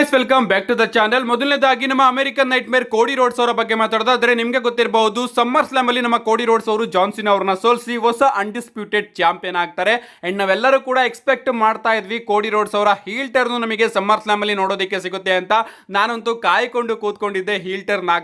Guys, welcome back to the channel. ಮೊದಲನೇದಾಗಿ ನಮ್ಮ American night ಮೇರ್ ಕೋಡಿ ರೋಡ್ಸ್ ಅವರ ಬಗ್ಗೆ ಮಾತಾಡೋದಾದ್ರೆ ನಿಮಗೆ ಗೊತ್ತಿರಬಹುದು, ಸಮ್ಮರ್ ಸ್ಲಾಮ್ ಅಲ್ಲಿ ನಮ್ಮ ಕೋಡಿ ರೋಡ್ಸ್ ಅವರು ಜಾನ್ಸಿನ್ ಅವರನ್ನ ಸೋಲಿಸಿ ಹೊಸ ಅನ್ಡಿಸ್ಪ್ಯೂಟೆಡ್ ಚಾಂಪಿಯನ್ ಆಗ್ತಾರೆ. ಅಂಡ್ ನಾವೆಲ್ಲರೂ ಕೂಡ ಎಕ್ಸ್ಪೆಕ್ಟ್ ಮಾಡ್ತಾ ಇದ್ವಿ ಕೋಡಿ ರೋಡ್ಸ್ ಅವರ ಹೀಲ್ ಟರ್ನ್ ನಮಗೆ ಸಮ್ಮರ್ ಸ್ಲಾಮ್ ಅಲ್ಲಿ ನೋಡೋದಕ್ಕೆ ಸಿಗುತ್ತೆ ಅಂತ. ನಾನಂತೂ ಕಾಯ್ಕೊಂಡು ಕೂತ್ಕೊಂಡಿದ್ದೆ ಹೀಲ್ ಟರ್ನ್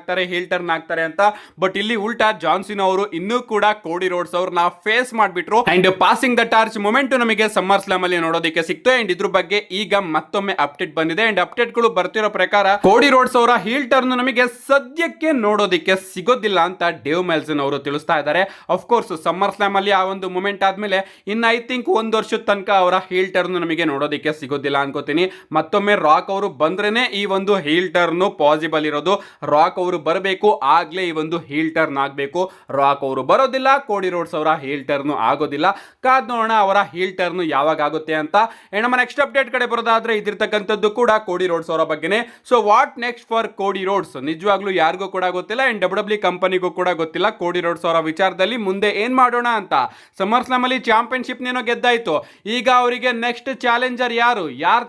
ಆಗ್ತಾರೆ ಅಂತ. ಬಟ್ ಇಲ್ಲಿ ಉಲ್ಟಾ ಜಾನ್ಸಿನ್ ಅವರು ಇನ್ನೂ ಕೂಡ ಕೋಡಿ ರೋಡ್ಸ್ ಅವ್ರನ್ನ ಫೇಸ್ ಮಾಡ್ಬಿಟ್ರು. And passing the torch moment ನಮಗೆ ಸಮ್ಮರ್ ಸ್ಲಾಮ್ ಅಲ್ಲಿ ನೋಡೋದಕ್ಕೆ ಸಿಕ್ತು. ಅಂಡ್ ಇದ್ರ ಬಗ್ಗೆ ಈಗ ಮತ್ತೊಮ್ಮೆ ಅಪ್ಡೇಟ್ ಬಂದಿದೆ. ಅಂಡ್ ಅಪ್ಡೇಟ್ಗಳು ಬರ್ತಿರೋ ಪ್ರಕಾರ ಕೋಡಿ ರೋಡ್ಸ್ ಅವರ ಹೀಲ್ ಟರ್ನ್ ನಮಗೆ ಸದ್ಯಕ್ಕೆ ನೋಡೋದಕ್ಕೆ ಸಿಗೋದಿಲ್ಲ ಅಂತ ಡೇವ್ ಮೆಲ್ಸನ್ ಅವರು ತಿಳಿಸ್ತಾ ಇದ್ದಾರೆ. ಅಫ್ಕೋರ್ಸ್ ಸಮ್ಮರ್ ಸ್ಲಾಮ್ ಅಲ್ಲಿ ಆ ಒಂದು ಮೂಮೆಂಟ್ ಆದ್ಮೇಲೆ ಇನ್ನು ಐ ಥಿಂಕ್ ಒಂದು ವರ್ಷದ ತನಕ ಅವರ ಹೀಲ್ ಟರ್ನ್ ನಮಗೆ ನೋಡೋದಕ್ಕೆ ಸಿಗೋದಿಲ್ಲ ಅನ್ಕೋತೀನಿ. ಮತ್ತೊಮ್ಮೆ ರಾಕ್ ಅವರು ಬಂದ್ರೇನೆ ಈ ಒಂದು ಹೀಲ್ ಟರ್ನ್ ಪಾಸಿಬಲ್ ಇರೋದು. ರಾಕ್ ಅವರು ಬರಬೇಕು, ಆಗ್ಲೇ ಈ ಒಂದು ಹೀಲ್ ಟರ್ನ್ ಆಗಬೇಕು. ರಾಕ್ ಅವರು ಬರೋದಿಲ್ಲ, ಕೋಡಿ ರೋಡ್ಸ್ ಅವರ ಹೀಲ್ ಟರ್ನ್ ಆಗೋದಿಲ್ಲ. ಕಾದ್ ನೋಡೋಣ ಅವರ ಹೀಲ್ ಟರ್ನ್ ಯಾವಾಗ ಆಗುತ್ತೆ ಅಂತ. ನಮ್ಮ ನೆಕ್ಸ್ಟ್ ಅಪ್ಡೇಟ್ ಕಡೆ ಬರೋದಾದ್ರೆ ಇದಿರ್ತಕ್ಕಂಥದ್ದು ಕೂಡ ಕೋಡಿ ರೋಡ್ಸ್ ಅವರ ಬಗ್ಗೆನೇ. So what next for Kodi roads ನಿಜವಾಗ್ಲೂ ಯಾರಿಗೂ ಕೂಡ ಗೊತ್ತಿಲ್ಲ. ಅಂಡ್ ಡಬ್ಲ್ಯೂ ಕಂಪನಿಗೂ ಕೂಡ ಗೊತ್ತಿಲ್ಲ ಕೋಡಿ ರೋಡ್ಸ್ ಅವರ ವಿಚಾರದಲ್ಲಿ ಮುಂದೆ ಏನ್ ಮಾಡೋಣ ಅಂತ. ಸಮ್ಮರ್ ಸ್ಲಾಮ್ ಅಲ್ಲಿ ಚಾಂಪಿಯನ್ಶಿಪ್ ನೇನೋ ಗೆದ್ದಾಯ್ತು. ಈಗ ಅವರಿಗೆ ನೆಕ್ಸ್ಟ್ ಚಾಲೆಂಜರ್ ಯಾರು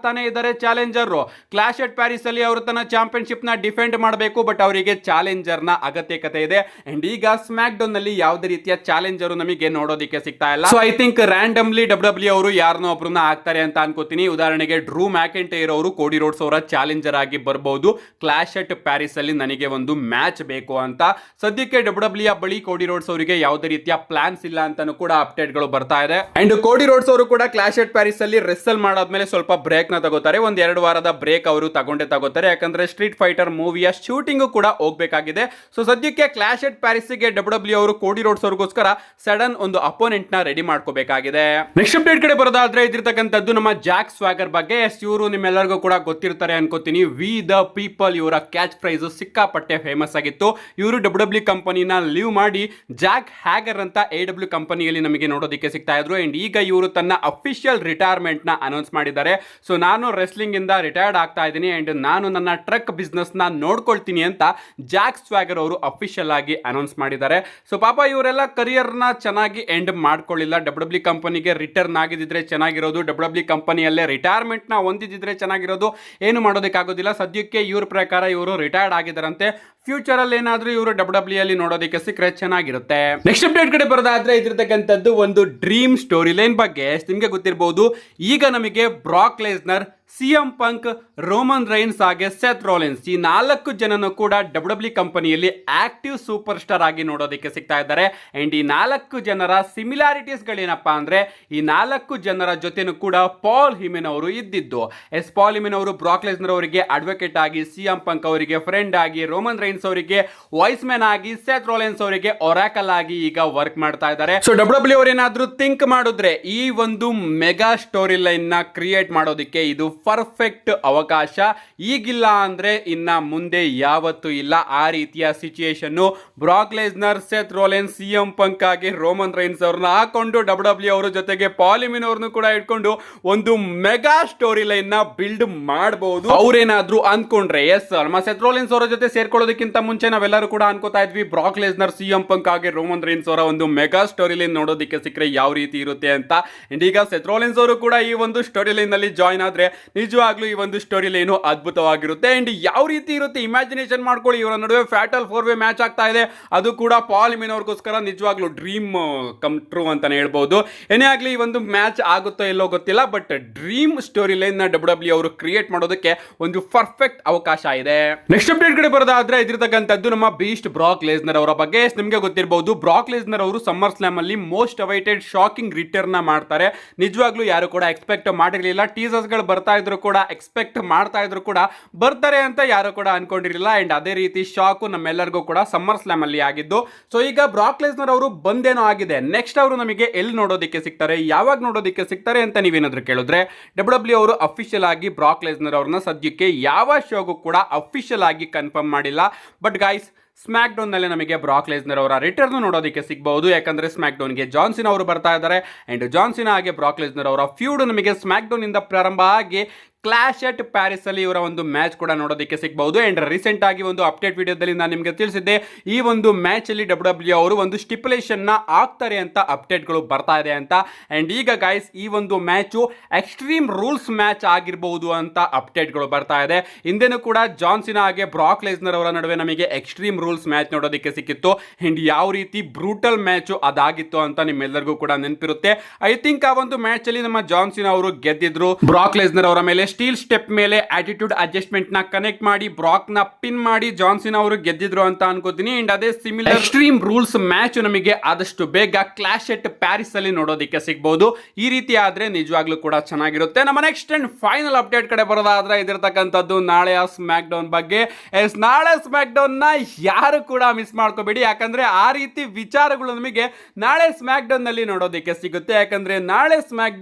ತಾನೇ ಇದ್ದಾರೆ ಚಾಲೆಂಜರ್. ಕ್ಲಾಶ್ ಎಟ್ ಪ್ಯಾರಿಸ್ ಅಲ್ಲಿ ಅವರು ತನ್ನ ಚಾಂಪಿಯನ್ಶಿಪ್ ನ ಡಿಫೆಂಡ್ ಮಾಡಬೇಕು. ಬಟ್ ಅವರಿಗೆ ಚಾಲೆಂಜರ್ ನ ಅಗತ್ಯಕತೆ ಇದೆ. ಅಂಡ್ ಈಗ ಸ್ಮ್ಯಾಕ್ ಡೌನ್ ನಲ್ಲಿ ಯಾವುದೇ ರೀತಿಯ ಚಾಲೆಂಜರ್ ನಮಗೆ ನೋಡೋದಕ್ಕೆ ಸಿಗ್ತಾ ಇಲ್ಲ. So I think randomly W ಅವರು ಯಾರನ್ನೋ ಒಬ್ರನ್ನ ಆಗ್ತಾರೆ ಅಂತ ಅನ್ಕೋತೀನಿ. ಉದಾಹರಣೆಗೆ ಡ್ರೂ ಮ್ಯಾಕೆಂಟೈರ್ ಅವರು ಕೋಡಿ ರೋಡ್ಸ್ ಅವರ ಚಾಲೆಂಜರ್ ಆಗಿ ಬರಬಹುದು. ಕ್ಲಾಶ್ ಎಟ್ ಪ್ಯಾರಿಸ್ ಅಲ್ಲಿ ನನಗೆ ಒಂದು ಮ್ಯಾಚ್ ಬೇಕು ಅಂತ. ಸದ್ಯಕ್ಕೆ ಡಬ್ಲ್ಯೂ ಬಳಿ ಕೋಡಿ ರೋಡ್ಸ್ ಅವರಿಗೆ ಯಾವುದೇ ರೀತಿಯ ಪ್ಲಾನ್ಸ್ ಇಲ್ಲ ಅಂತಾನು ಕೂಡ ಅಪ್ಡೇಟ್ ಗಳು ಬರ್ತಾ ಇದೆ. ಅಂಡ್ ಕೋಡಿ ರೋಡ್ಸ್ ಅವರು ಕೂಡ ಕ್ಲಾಶ್ ಎಟ್ ಪ್ಯಾರಿಸ್ ಅಲ್ಲಿ ರೆಸಲ್ ಮಾಡಾದ್ಮೇಲೆ ಸ್ವಲ್ಪ ಬ್ರೇಕ್ ನ ತಗೋತಾರೆ. ಒಂದ್ 2 ವಾರದ ಬ್ರೇಕ್ ಅವರು ತಗೋತಾರೆ. ಯಾಕಂದ್ರೆ ಸ್ಟ್ರೀಟ್ ಫೈಟರ್ ಮೂವಿಯ ಶೂಟಿಂಗ್ ಕೂಡ ಹೋಗ್ಬೇಕಾಗಿದೆ. ಸೊ ಸದ್ಯಕ್ಕೆ ಕ್ಲಾಶ್ ಎಟ್ ಪ್ಯಾರಿಸ್ ಗೆ ಡಬ್ಲ್ಯೂ ಅವರು ಕೋಡಿ ರೋಡ್ಸ್ ಅವ್ರಿಗೋಸ್ಕರ ಸಡನ್ ಒಂದು ಅಪೋನೆಂಟ್ ನ ರೆಡಿ ಮಾಡ್ಕೋಬೇಕಾಗಿದೆ. ನೆಕ್ಸ್ಟ್ ಅಪ್ಡೇಟ್ ಕಡೆ ಬರೋದಾದ್ರೆ ಇದಿರ್ತಕ್ಕಂಥದ್ದು ನಮ್ಮ ಜಾಕ್ ಸ್ವಾಗರ್ ಬಗ್ಗೆ. ಇವರು ನಿಮ್ಮೆಲ್ಲರಿಗೂ ಕೂಡ ಗೊತ್ತಿರ್ತಾರೆ ಅನ್ಕೋತೀನಿ. ವಿ ದ ಪೀಪಲ್ ಇವರ ಕ್ಯಾಚ್ ಪ್ರೈಸ್ ಸಿಕ್ಕಾಪಟ್ಟೆ ಫೇಮಸ್ ಆಗಿತ್ತು. ಇವರು ಡಬ್ಲ್ಯೂ ಕಂಪನಿನ ಲೀವ್ ಮಾಡಿ ಜಾಕ್ ಹ್ಯಾಗರ್ ಅಂತ AW ಕಂಪನಿಯಲ್ಲಿ ನಮಗೆ ನೋಡೋದಕ್ಕೆ ಸಿಗ್ತಾ ಇದ್ರು. ಅಂಡ್ ಈಗ ಇವರು ತನ್ನ ಅಫಿಷಿಯಲ್ ರಿಟೈರ್ಮೆಂಟ್ ನ ಅನೌನ್ಸ್ ಮಾಡಿದ್ದಾರೆ. ಸೊ ನಾನು ರೆಸ್ಲಿಂಗ್ ಇಂದ ರಿಟೈರ್ಡ್ ಆಗ್ತಾ ಇದ್ದೀನಿ ಅಂಡ್ ನಾನು ನನ್ನ ಟ್ರಕ್ ಬಿಸ್ನೆಸ್ ನ ನೋಡ್ಕೊಳ್ತೀನಿ ಅಂತ ಜಾಕ್ ಸ್ವಾಗರ್ ಅವರು ಅಫಿಷಿಯಲ್ ಆಗಿ ಅನೌನ್ಸ್ ಮಾಡಿದ್ದಾರೆ. ಸೊ ಪಾಪ ಇವರೆಲ್ಲ ಕರಿಯರ್ ನ ಚೆನ್ನಾಗಿ ಎಂಡ್ ಮಾಡ್ಕೊಳ್ಳಿಲ್ಲ. ಡಬ್ಲ್ಯೂ ಕಂಪನಿಗೆ ರಿಟರ್ನ್ ಆಗಿದ್ರೆ ಚೆನ್ನಾಗಿರೋದು. ಡಬ್ಲ್ಯೂ ಕಂಪನಿಯಲ್ಲೇ ರಿಟೈರ್ಮೆಂಟ್ ನ ಹೊಂದಿದ್ರೆ ಚೆನ್ನಾಗಿರೋದು. ಏನು ಮಾಡೋದಕ್ಕಾಗೋದಿಲ್ಲ. ಸದ್ಯಕ್ಕೆ ಇವ್ರ ಪ್ರಕಾರ ಇವರು ರಿಟೈರ್ಡ್ ಆಗಿದ್ದಾರಂತೆ. ಫ್ಯೂಚರ್ ಅಲ್ಲಿ ಏನಾದ್ರೂ ಇವರು ಡಬ್ಲ್ಯೂ ಅಲ್ಲಿ ನೋಡೋದಕ್ಕೆ ಸಿಕ್ಕರೆ ಚೆನ್ನಾಗಿರುತ್ತೆ. ನೆಕ್ಸ್ಟ್ ಅಪ್ಡೇಟ್ ಕಡೆ ಬರೋದಾದ್ರೆ ಇದಿರ್ತಕ್ಕಂಥದ್ದು ಒಂದು ಡ್ರೀಮ್ ಸ್ಟೋರಿ ಲೈನ್ ಬಗ್ಗೆ. ನಿಮ್ಗೆ ಗೊತ್ತಿರಬಹುದು, ಈಗ ನಮಗೆ ಬ್ರಾಕ್ ಲೆಸ್ನರ್, ಸಿಎಂ ಪಂಕ್, ರೋಮನ್ ರೈನ್ಸ್ ಹಾಗೆ ಸೆತ್ ರೋಲೆನ್ಸ್ ಈ 4 ಜನನು ಕೂಡ ಡಬ್ಲ್ಯೂ ಕಂಪನಿಯಲ್ಲಿ ಆಕ್ಟಿವ್ ಸೂಪರ್ ಸ್ಟಾರ್ ಆಗಿ ನೋಡೋದಕ್ಕೆ ಸಿಗ್ತಾ ಇದ್ದಾರೆ. ಅಂಡ್ ಈ 4 ಜನರ ಸಿಮಿಲಾರಿಟೀಸ್ ಗಳೇನಪ್ಪಾ ಅಂದ್ರೆ ಈ 4 ಜನರ ಜೊತೆನೂ ಕೂಡ ಪಾಲ್ ಹಿಮೆನ್ ಅವರು ಇದ್ದಿದ್ದು. ಪಾಲ್ ಹಿಮೆನ್ ಅವರು ಬ್ರಾಕ್ ಲೆಸ್ನರ್ ಅವರಿಗೆ ಅಡ್ವೊಕೇಟ್ ಆಗಿ, ಸಿಎಂ ಪಂಕ್ ಅವರಿಗೆ ಫ್ರೆಂಡ್ ಆಗಿ, ರೋಮನ್ ರೈನ್ಸ್ ಅವರಿಗೆ ವಾಯ್ಸ್ ಮ್ಯಾನ್ ಆಗಿ, ಸೆತ್ ರೋಲೆನ್ಸ್ ಅವರಿಗೆ ಒರಾಕಲ್ ಆಗಿ ಈಗ ವರ್ಕ್ ಮಾಡ್ತಾ ಇದ್ದಾರೆ. ಸೊ ಡಬ್ಲ್ಯೂ ಅವರೇನಾದ್ರೂ ಥಿಂಕ್ ಮಾಡಿದ್ರೆ ಈ ಒಂದು ಮೆಗಾ ಸ್ಟೋರಿ ಲೈನ್ ನ ಕ್ರಿಯೇಟ್ ಮಾಡೋದಕ್ಕೆ ಇದು ಪರ್ಫೆಕ್ಟ್ ಅವಕಾಶ. ಈಗಿಲ್ಲ ಅಂದ್ರೆ ಇನ್ನ ಮುಂದೆ ಯಾವತ್ತೂ ಇಲ್ಲ. ಆ ರೀತಿಯ situation Brock Lesnar, Seth Rollins, CM Punk ಆಗಿ ರೋಮನ್ ರೈನ್ಸ್ ಅವ್ರನ್ನ ಹಾಕೊಂಡು ಡಬ್ಲ್ಯೂ ಅವರ ಜೊತೆಗೆ ಪಾಲಿಮಿನ್ ಅವ್ರನ್ನು ಕೂಡ ಇಟ್ಕೊಂಡು ಒಂದು ಮೆಗಾ ಸ್ಟೋರಿ ಲೈನ್ ನ ಬಿಲ್ಡ್ ಮಾಡಬಹುದು. ಅವ್ರೇನಾದ್ರೂ ಅನ್ಕೊಂಡ್ರೆ ಎಸ್ ನಮ್ಮ ಸೆತ್ ರೋಲೆನ್ಸ್ ಅವರ ಜೊತೆ ಸೇರ್ಕೊಳ್ಳೋದಕ್ಕಿಂತ ಮುಂಚೆ ನಾವೆಲ್ಲರೂ ಕೂಡ ಅನ್ಕೋತಾ ಇದ್ವಿ ಬ್ರಾಕ್ ಲೆಸ್ನರ್, ಸಿಎಂ ಪಂಕ್ ಆಗಿ ರೋಮನ್ ರೈನ್ಸ್ ಅವರ ಒಂದು ಮೆಗಾ ಸ್ಟೋರಿ ಲೈನ್ ನೋಡೋದಕ್ಕೆ ಸಿಕ್ಕರೆ ಯಾವ ರೀತಿ ಇರುತ್ತೆ ಅಂತ. ಅಂಡ್ ಈಗ ಸೆತ್ ರೋಲೆನ್ಸ್ ಅವರು ಕೂಡ ಈ ಒಂದು ಸ್ಟೋರಿ ಲೈನ್ ನಲ್ಲಿ ಜಾಯ್ನ್ ಆದ್ರೆ ನಿಜವಾಗ್ಲೂ ಈ ಒಂದು ಸ್ಟೋರಿ ಲೈನ್ ಅದ್ಭುತವಾಗಿರುತ್ತೆ. ಅಂಡ್ ಯಾವ ರೀತಿ ಇರುತ್ತೆ ಇಮ್ಯಾಜಿನೇಷನ್ ಮಾಡ್ಕೊಳ್ಳಿ. ಇವರ ನಡುವೆ ಫ್ಯಾಟಲ್ 4-ವೇ ಮ್ಯಾಚ್ ಆಗ್ತಾ ಇದೆ. ಅದು ಕೂಡ ಪಾಲ್ ಹಿಮೆನ್ ಅವ್ರಿಗೋಸ್ಕರ ನಿಜವಾಗ್ಲೂ ಡ್ರೀಮ್ ಕಮ್ ಟ್ರೂ ಅಂತಾನೆ ಹೇಳ್ಬಹುದು. ಏನೇ ಆಗ್ಲಿ ಈ ಒಂದು ಮ್ಯಾಚ್ ಆಗುತ್ತೋ ಎಲ್ಲೋ ಗೊತ್ತಿಲ್ಲ. ಬಟ್ ಡ್ರೀಮ್ ಸ್ಟೋರಿ ಲೈನ್ ನ ಡಬ್ಲ್ಯೂ ಅವರು ಕ್ರಿಯೇಟ್ ಮಾಡೋದಕ್ಕೆ ಒಂದು ಪರ್ಫೆಕ್ಟ್ ಅವಕಾಶ ಇದೆ. ನೆಕ್ಸ್ಟ್ ಅಪ್ಡೇಟ್ ಕಡೆ ಬರೋದಾದ್ರೆ ಇದಿರ್ತಕ್ಕಂಥದ್ದು ನಮ್ಮ ಬೀಸ್ಟ್ ಬ್ರಾಕ್ ಲೆಸ್ನರ್ ಅವರ ಬಗ್ಗೆ. ನಿಮ್ಗೆ ಗೊತ್ತಿರಬಹುದು, ಬ್ರಾಕ್ ಲೆಸ್ನರ್ ಅವರು ಸಮ್ಮರ್ ಸ್ಲಾಮ್ ಅಲ್ಲಿ ಮೋಸ್ಟ್ ಅವೈಟೆಡ್ ಶಾಕಿಂಗ್ ರಿಟರ್ನ್ ಮಾಡ್ತಾರೆ. ನಿಜವಾಗ್ಲೂ ಯಾರು ಕೂಡ ಎಕ್ಸ್ಪೆಕ್ಟ್ ಮಾಡಿರಲಿಲ್ಲ. ಟೀಸರ್ಸ್ ಗಳು ಬರ್ತಾ ಇದ್ರು ಕೂಡ, ಎಕ್ಸ್ಪೆಕ್ಟ್ ಮಾಡ್ತಾ ಇದ್ರು ಕೂಡ ಬರ್ತಾರೆ ಅಂತ ಯಾರು ಕೂಡ ಅನ್ಕೊಂಡಿರಲಿಲ್ಲ. ಅಂಡ್ ಅದೇ ರೀತಿ ಶಾಕು ನಮ್ಮೆಲ್ಲರಿಗೂ ಕೂಡ ಸಮ್ಮರ್ ಸ್ಲಾಮ್ ಅಲ್ಲಿ ಆಗಿದ್ದು. ಸೊ ಈಗ ಬ್ರಾಕ್ ಲೆಸ್ನರ್ ಅವರು ಬಂದೇನೋ ಆಗಿದೆ. ನೆಕ್ಸ್ಟ್ ಅವರು ನಮಗೆ ಎಲ್ಲಿ ನೋಡೋದಕ್ಕೆ ಸಿಗ್ತಾರೆ, ಯಾವಾಗ ನೋಡೋದಕ್ಕೆ ಸಿಗ್ತಾರೆ ಅಂತ ನೀವೇನಾದ್ರೂ ಕೇಳಿದ್ರೆ ಡಬ್ಲ್ಯೂ ಅವರು ಅಫಿಷಿಯಲ್ ಆಗಿ ಬ್ರಾಕ್ ಲೆಸ್ನರ್ ಅವ್ರನ್ನ ಸದ್ಯಕ್ಕೆ ಯಾವ ಶೋಗೂ ಕೂಡ ಅಫಿಷಿಯಲ್ ಆಗಿ ಕನ್ಫರ್ಮ್ ಮಾಡಿಲ್ಲ. ಬಟ್ ಗೈಸ್, ಸ್ಮ್ಯಾಕ್ ಡೌನ್ ನಲ್ಲಿ ನಮಗೆ ಬ್ರಾಕ್ ಲೆಸ್ನರ್ ಅವರ ರಿಟರ್ನ್ ನೋಡೋದಕ್ಕೆ ಸಿಗಬಹುದು. ಯಾಕಂದ್ರೆ ಸ್ಮ್ಯಾಕ್ ಡೌನ್ ಗೆ ಜಾನ್ಸಿನ್ ಅವರು ಬರ್ತಾ ಇದ್ದಾರೆ. ಅಂಡ್ ಜಾನ್ಸಿನ್ ಹಾಗೆ ಬ್ರಾಕ್ ಲೆಸ್ನರ್ ಅವರ ಫ್ಯೂಡ್ ನಮಗೆ ಸ್ಮ್ಯಾಕ್ ಡೌನ್ ಇಂದ ಪ್ರಾರಂಭ ಆಗಿ ಕ್ಲಾಶ್ ಅಟ್ ಪ್ಯಾರಿಸ್ ಅಲ್ಲಿ ಇವರ ಒಂದು ಮ್ಯಾಚ್ ಕೂಡ ನೋಡೋದಕ್ಕೆ ಸಿಗಬಹುದು. ಅಂಡ್ ರೀಸೆಂಟ್ ಆಗಿ ಒಂದು ಅಪ್ಡೇಟ್ ವಿಡಿಯೋದಲ್ಲಿ ನಾನು ನಿಮಗೆ ತಿಳಿಸಿದ್ದೆ, ಈ ಒಂದು ಮ್ಯಾಚ್ ಅಲ್ಲಿ ಡಬ್ಲ್ಯೂ ಅವರು ಒಂದು ಸ್ಟಿಪ್ಯುಲೇಷನ್ ನ ಆಗ್ತಾರೆ ಅಂತ ಅಪ್ಡೇಟ್ ಗಳು ಬರ್ತಾ ಇದೆ ಅಂತ. ಅಂಡ್ ಈಗ ಗೈಸ್ ಈ ಒಂದು ಮ್ಯಾಚ್ ಎಕ್ಸ್ಟ್ರೀಮ್ ರೂಲ್ಸ್ ಮ್ಯಾಚ್ ಆಗಿರಬಹುದು ಅಂತ ಅಪ್ಡೇಟ್ ಗಳು ಬರ್ತಾ ಇದೆ. ಹಿಂದೆನೂ ಕೂಡ ಜಾನ್ ಸಿನಾ ಹಾಗೆ ಬ್ರಾಕ್ ಲೆಸ್ನರ್ ಅವರ ನಡುವೆ ನಮಗೆ ಎಕ್ಸ್ಟ್ರೀಮ್ ರೂಲ್ಸ್ ಮ್ಯಾಚ್ ನೋಡೋದಕ್ಕೆ ಸಿಕ್ಕಿತ್ತು. ಅಂಡ್ ಯಾವ ರೀತಿ ಬ್ರೂಟಲ್ ಮ್ಯಾಚ್ ಅದಾಗಿತ್ತು ಅಂತ ನಿಮ್ಮೆಲ್ಲರಿಗೂ ಕೂಡ ನೆನಪಿರುತ್ತೆ. ಐ ಥಿಂಕ್ ಆ ಒಂದು ಮ್ಯಾಚ್ ಅಲ್ಲಿ ನಮ್ಮ ಜಾನ್ ಸಿನಾ ಅವರು ಗೆದ್ದಿದ್ರು. ಬ್ರಾಕ್ ಲೆಸ್ನರ್ ಅವರ ಮೇಲೆ ಸ್ಟೀಲ್ ಸ್ಟೆಪ್ ಮೇಲೆ ಆಟಿಟ್ಯೂಡ್ ಅಡ್ಜಸ್ಟ್ಮೆಂಟ್ ನ ಕನೆಕ್ಟ್ ಮಾಡಿ ಬ್ರಾಕ್ ನ ಪಿನ್ ಮಾಡಿ ಜಾನ್ ಸಿನಾ ಅವರು ಗೆದ್ದಿದ್ರು ಅಂತ ಅನ್ಕೋತೀನಿ. ಅಂಡ್ ಅದೇ ಸಿಮಿಲರ್ ಎಕ್ಸ್ಟ್ರೀಮ್ ರೂಲ್ಸ್ ಮ್ಯಾಚ್ ನಮಗೆ ಆದಷ್ಟು ಬೇಗ ಕ್ಲಾಶ್ ಎಟ್ ಪ್ಯಾರಿಸ್ ಅಲ್ಲಿ ನೋಡೋದಕ್ಕೆ ಸಿಗಬಹುದು. ಈ ರೀತಿ ಆದ್ರೆ ನಿಜವಾಗ್ಲೂ ಕೂಡ ಚೆನ್ನಾಗಿರುತ್ತೆ. ನಮ್ಮ ನೆಕ್ಸ್ಟ್ ಅಂಡ್ ಫೈನಲ್ ಅಪ್ಡೇಟ್ ಕಡೆ ಬರೋದಾದ್ರೆ ಇದಿರ್ತಕ್ಕಂಥದ್ದು ನಾಳೆಯ ಸ್ಮ್ಯಾಕ್ ಡೌನ್ ಬಗ್ಗೆ. ನಾಳೆ ಸ್ಮ್ಯಾಕ್ ಡೌನ್ ನ ಯಾರು ಕೂಡ ಮಿಸ್ ಮಾಡ್ಕೋಬೇಡಿ, ಯಾಕಂದ್ರೆ ಆ ರೀತಿ ವಿಚಾರಗಳು ನಮಗೆ ನಾಳೆ ಸ್ಮ್ಯಾಕ್ ಡೌನ್ ನಲ್ಲಿ ನೋಡೋದಕ್ಕೆ ಸಿಗುತ್ತೆ. ಯಾಕಂದ್ರೆ ನಾಳೆ smack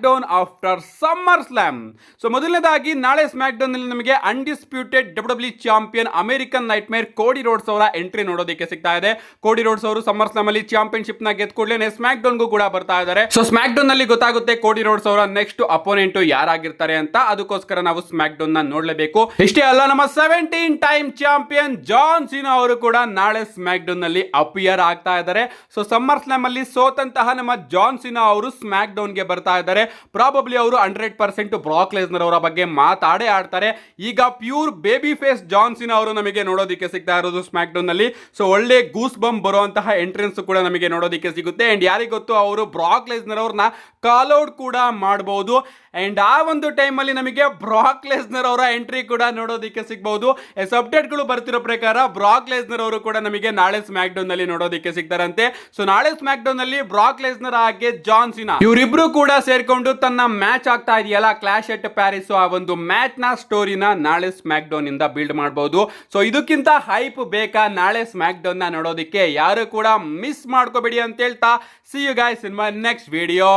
down after summer slam. So ಮೊದಲನೇದಾಗಿ ನಾಳೆ ಸ್ಮ್ಯಾಕ್ ಡೌನ್ ನಲ್ಲಿ ನಮಗೆ undisputed W champion American night ಮೇರ್ ಕೋಡಿ ರೋಡ್ಸ್ ಅವರ ಎಂಟ್ರಿ ನೋಡೋದಕ್ಕೆ ಸಿಗ್ತಾ ಇದೆ. ಕೋಡಿ ರೋಡ್ಸ್ ಅವರು ಸಮ್ಮರ್ ಸ್ಲಾಮ್ ಅಲ್ಲಿ ಚಾಂಪಿಯನ್ಶಿಪ್ ನ ಗೆದ್ದ ಕೂಡಲೇ ಸ್ಮ್ಯಾಕ್ ಡೌನ್ ಗೂ ಕೂಡ ಬರ್ತಾ ಇದ್ದಾರೆ. ಸೊ ಸ್ಮ್ಯಾಕ್ ಡೌನ್ ನಲ್ಲಿ ಗೊತ್ತಾಗುತ್ತೆ ಕೋಡಿ ರೋಡ್ಸ್ ಅವರ ನೆಕ್ಸ್ಟ್ ಅಪೋನೆಂಟ್ ಯಾರಾಗಿರ್ತಾರೆ ಅಂತ. ಅದಕ್ಕೋಸ್ಕರ ನಾವು ಸ್ಮ್ಯಾಕ್ ಡೌನ್ ನ ನೋಡಲೇಬೇಕು. ಇಷ್ಟೇ ಅಲ್ಲ, ನಮ್ಮ 17 ಟೈಮ್ ಚಾಂಪಿಯನ್ ಜಾನ್ ಸಿನಾ ಅವರು ಕೂಡ ನಾಳೆ ಸ್ಮ್ಯಾಕ್ ಡೌನ್ ನಲ್ಲಿ ಅಪಿಯರ್ ಆಗ್ತಾ ಇದ್ದಾರೆ. ಸೊ ಸಮ್ಮರ್ ಸ್ಲಾಮ್ ಅಲ್ಲಿ ಸೋತಂತಹ ನಮ್ಮ ಜಾನ್ ಸಿನಾ ಅವರು ಸ್ಮ್ಯಾಕ್ ಡೌನ್ ಗೆ ಬರ್ತಾ ಇದ್ದಾರೆ. ಪ್ರಾಬಬ್ಲಿ ಅವರು 100% ಬ್ರಾಕ್ ಲೆಸ್ನರ್ ಅವರ ಬಗ್ಗೆ ಮಾತಾಡೇ ಆಡ್ತಾರೆ. ಈಗ pure baby face John Cena ಅವರು ನಮಗೆ ನೋಡೋದಕ್ಕೆ ಸಿಗ್ತಾ ಇರೋದು ಸ್ಮ್ಯಾಕ್ ಡೌನ್ ನಲ್ಲಿ. ಸೊ ಒಳ್ಳೆ ಗೂಸ್ ಬಂಪ್ ಬರುವಂತಹ ಎಂಟ್ರೆನ್ಸ್ ಕೂಡ ನಮಗೆ ನೋಡೋದಕ್ಕೆ ಸಿಗುತ್ತೆ. ಅಂಡ್ ಯಾರಿಗೆ ಗೊತ್ತು, ಅವರು ಬ್ರಾಕ್ ಲೆಸ್ನರ್ ಅವ್ರನ್ನ ಕಾಲ್ ಔಟ್ ಕೂಡ ಮಾಡಬಹುದು. ಅಂಡ್ ಆ ಒಂದು ಟೈಮ್ ಅಲ್ಲಿ ನಮಗೆ ಬ್ರಾಕ್ ಲೆಸ್ನರ್ ಅವರ ಎಂಟ್ರಿ ಕೂಡ ನೋಡೋದಕ್ಕೆ ಸಿಗಬಹುದು. ಅಪ್ಡೇಟ್ ಗಳು ಬರ್ತಿರೋ ಪ್ರಕಾರ ಬ್ರಾಕ್ ಲೆಸ್ನರ್ ಅವರು ಕೂಡ ನಮಗೆ ನಾಳೆ ಸ್ಮ್ಯಾಕ್ ಡೌನ್ ನಲ್ಲಿ ನೋಡೋದಕ್ಕೆ ಸಿಗ್ತಾರಂತೆ. ಸೊ ನಾಳೆ ಸ್ಮ್ಯಾಕ್ ಡೌನ್ ನಲ್ಲಿ ಬ್ರಾಕ್ ಲೆಸ್ನರ್ ಹಾಗೆ ಜಾನ್ ಸಿನಾ ಇವರಿಬ್ರು ಕೂಡ ಸೇರ್ಕೊಂಡು ತನ್ನ ಮ್ಯಾಚ್ ಆಗ್ತಾ ಇದೆಯಲ್ಲ ಕ್ಲಾಶ್ ಎಟ್ ಪ್ಯಾರಿಸ್, ಆ ಒಂದು ಮ್ಯಾಚ್ ನ ಸ್ಟೋರಿನ ನಾಳೆ ಸ್ಮ್ಯಾಕ್ ಡೌನ್ ಇಂದ ಬಿಲ್ಡ್ ಮಾಡಬಹುದು. ಸೊ ಇದಕ್ಕಿಂತ ಹೈಪ್ ಬೇಕಾ ನಾಳೆ ಸ್ಮ್ಯಾಕ್ ಡೌನ್ ನ ನೋಡೋದಕ್ಕೆ? ಯಾರು ಕೂಡ ಮಿಸ್ ಮಾಡ್ಕೋಬೇಡಿ ಅಂತ ಹೇಳ್ತಾ, see you guys in my next video.